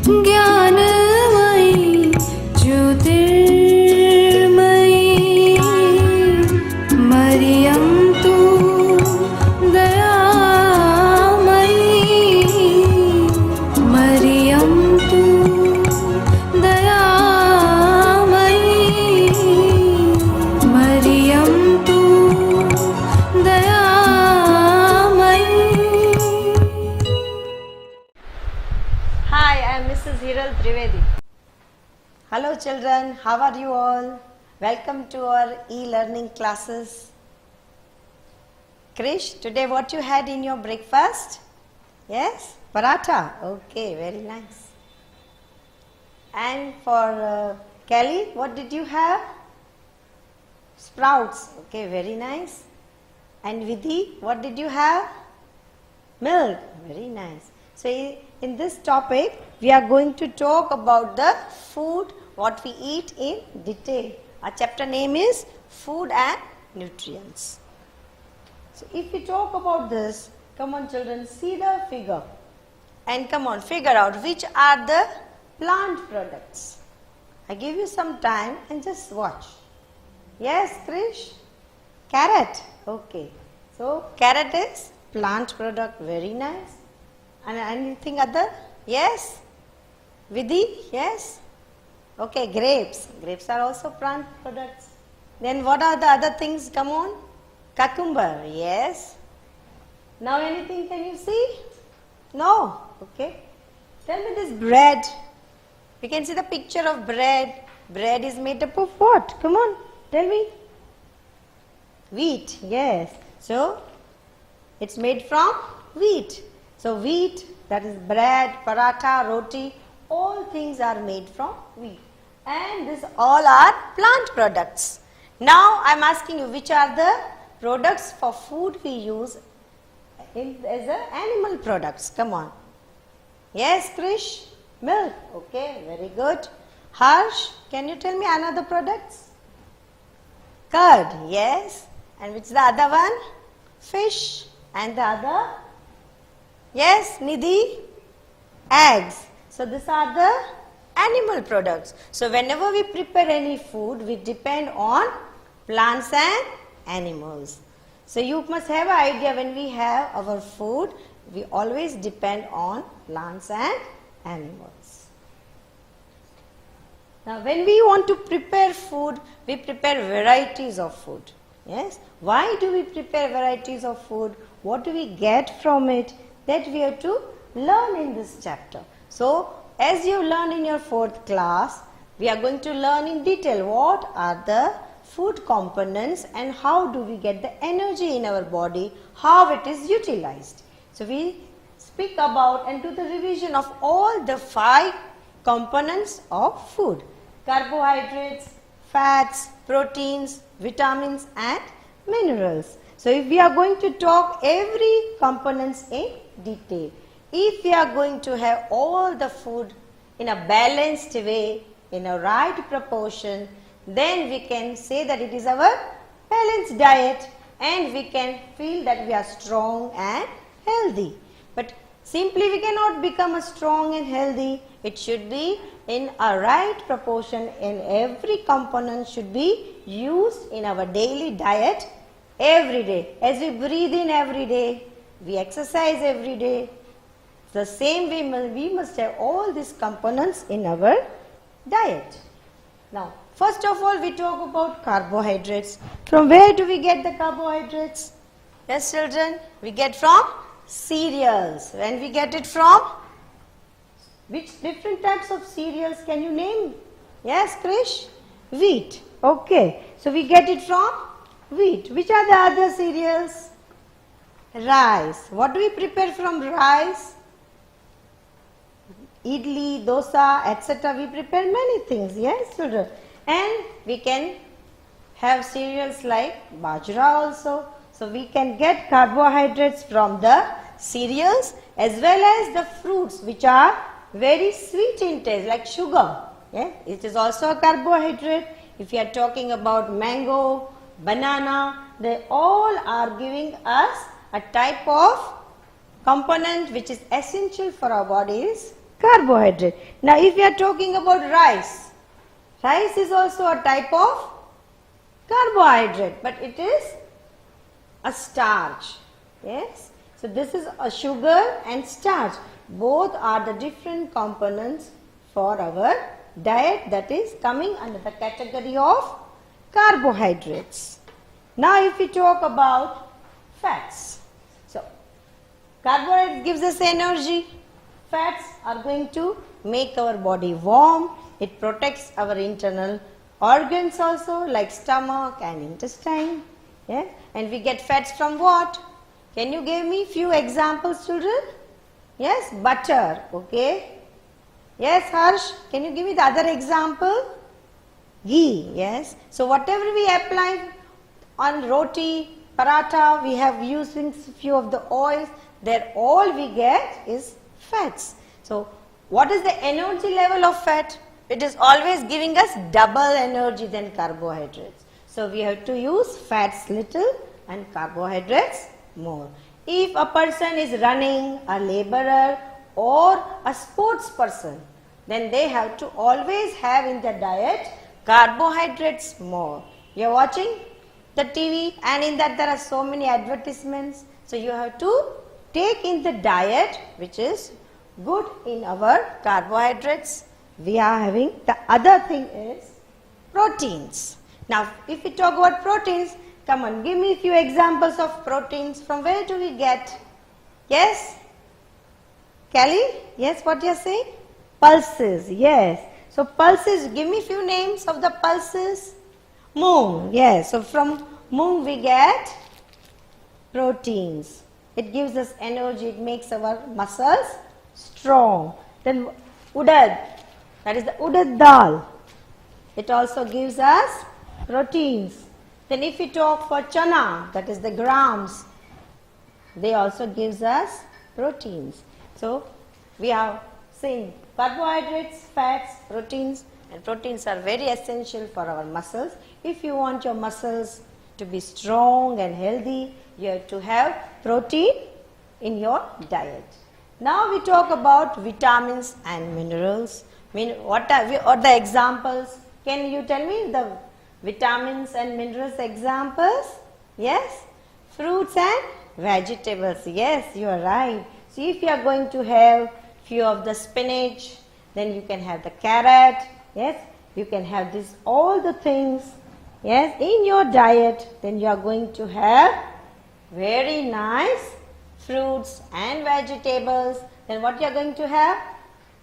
ज्ञानमयी ज्योतिर्मयी मरियं तु दयामयी मरियं तु दयामयी मरियं तु दयामयी. Hi, I am Mrs. Hiral Trivedi. Hello children, how are you all? Welcome to our e-learning classes. Krish, today what you had in your breakfast? Yes, paratha. Okay, very nice. And for Kelly, what did you have? Sprouts. Okay, very nice. And Vidhi, what did you have? Milk. Very nice. So in this topic, we are going to talk about the food, what we eat in detail. Our chapter name is Food and Nutrients. So if we talk about this, come on children, see the figure. And come on, figure out which are the plant products. I give you some time and just watch. Yes, Krish? Carrot. Okay. So carrot is plant product, very nice. And anything other? Yes? Vidhi? Yes? Okay, grapes. Grapes are also plant products. Then what are the other things? Come on. Cucumber. Yes. Now anything can you see? No. Okay. Tell me this bread. We can see the picture of bread. Bread is made up of what? Come on. Tell me. Wheat. Yes. So, it's made from wheat. So wheat, that is bread, paratha, roti, all things are made from wheat. And these all are plant products. Now I am asking you, which are the products for food we use as animal products? Come on. Yes, Krish? Milk. Okay, very good. Harsh, can you tell me another products? Curd. Yes. And which is the other one? Fish. And the other? Yes, Nidhi? Eggs. So these are the animal products. So whenever we prepare any food, we depend on plants and animals. So you must have an idea, when we have our food, we always depend on plants and animals. Now when we want to prepare food, we prepare varieties of food. Yes. Why do we prepare varieties of food? What do we get from it? That we have to learn in this chapter. So, as you learned in your 4th class, we are going to learn in detail what are the food components and how do we get the energy in our body, how it is utilized. So, we speak about and do the revision of all the 5 components of food: carbohydrates, fats, proteins, vitamins and minerals. So, if we are going to talk every components in detail, if we are going to have all the food in a balanced way, in a right proportion, then we can say that it is our balanced diet and we can feel that we are strong and healthy. But simply we cannot become a strong and healthy. It should be in a right proportion, and every component should be used in our daily diet every day. As we breathe in every day, we exercise every day. The same way we must have all these components in our diet. Now, first of all, we talk about carbohydrates. From where do we get the carbohydrates? Yes, children, we get from cereals. When we get it from? Which different types of cereals can you name? Yes, Krish? Wheat. Okay. So, we get it from wheat. Which are the other cereals? Rice. What do we prepare from rice? Idli, dosa, etc. We prepare many things. Yes, children. And we can have cereals like bajra also. So we can get carbohydrates from the cereals as well as the fruits which are very sweet in taste, like sugar. Yeah? It is also a carbohydrate. If you are talking about mango, banana, they all are giving us a type of component which is essential for our bodies, carbohydrate. Now if we are talking about rice, rice is also a type of carbohydrate, but it is a starch. Yes. So this is a sugar and starch. Both are the different components for our diet, that is coming under the category of carbohydrates. Now if we talk about fats. So carbohydrate gives us energy. Fats are going to make our body warm. It protects our internal organs also, like stomach and intestine. Yes. And we get fats from what? Can you give me few examples, children? Yes, butter. Okay. Yes, Harsh, can you give me the other example? Ghee. Yes. So whatever we apply on roti, paratha, we have using few of the oils. There all we get is fats. So what is the energy level of fat? It is always giving us double energy than carbohydrates. So we have to use fats little and carbohydrates more. If a person is running, a laborer or a sports person, then they have to always have in their diet carbohydrates more. You are watching the TV and in that there are so many advertisements. So you have to take in the diet which is good in our carbohydrates. We are having the other thing is proteins. Now if we talk about proteins, come on, give me a few examples of proteins. From where do we get? Yes? Kelly? Yes, what you are saying? Pulses, yes. So pulses, give me few names of the pulses. Moong, yes. So from moong we get proteins. It gives us energy, it makes our muscles strong. Then udad, that is the udad dal. It also gives us proteins. Then if we talk for chana, that is the grams, they also gives us proteins. So we are saying carbohydrates, fats, proteins, and proteins are very essential for our muscles. If you want your muscles to be strong and healthy, you have to have protein in your diet. Now we talk about vitamins and minerals. What are the examples? Can you tell me the vitamins and minerals examples? Yes? Fruits and vegetables. Yes, you are right. So if you are going to have few of the spinach, then you can have the carrot. Yes, you can have this all the things. Yes, in your diet, then you are going to have very nice fruits and vegetables. Then what you are going to have?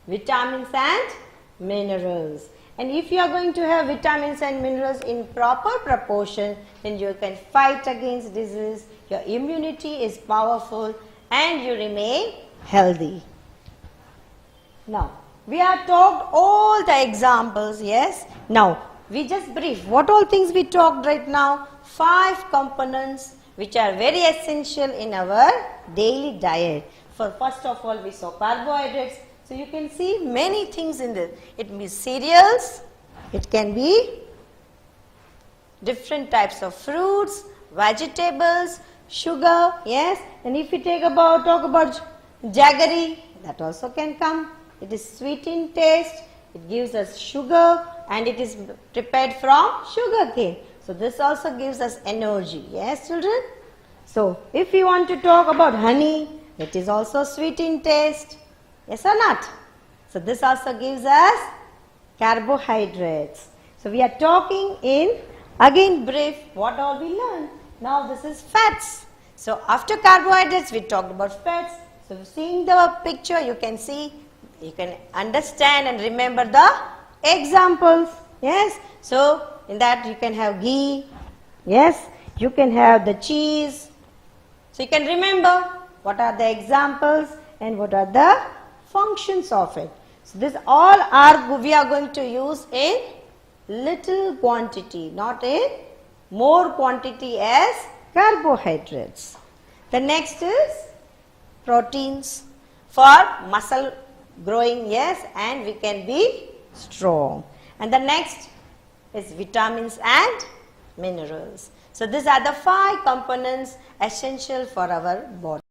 Vitamins and minerals. And if you are going to have vitamins and minerals in proper proportion, then you can fight against disease, your immunity is powerful and you remain healthy. Now, we have talked all the examples, yes. Now, we just brief. What all things we talked right now? 5 components which are very essential in our daily diet. First of all, we saw carbohydrates. So you can see many things in this. It means cereals, it can be different types of fruits, vegetables, sugar, yes. And if we talk about jaggery, that also can come. It is sweet in taste, it gives us sugar and it is prepared from sugar cane. So this also gives us energy, yes children. So if we want to talk about honey, it is also sweet in taste. Yes or not? So this also gives us carbohydrates. So we are talking in, again brief, what all we learned. Now this is fats. So after carbohydrates we talked about fats. So seeing the picture you can see, you can understand and remember the examples. Yes. So in that you can have ghee. Yes. You can have the cheese. So you can remember what are the examples and what are the functions of it. So this all we are going to use in little quantity, not in more quantity as carbohydrates. The next is proteins for muscle growing, yes, and we can be strong. And the next is vitamins and minerals. So these are the 5 components essential for our body.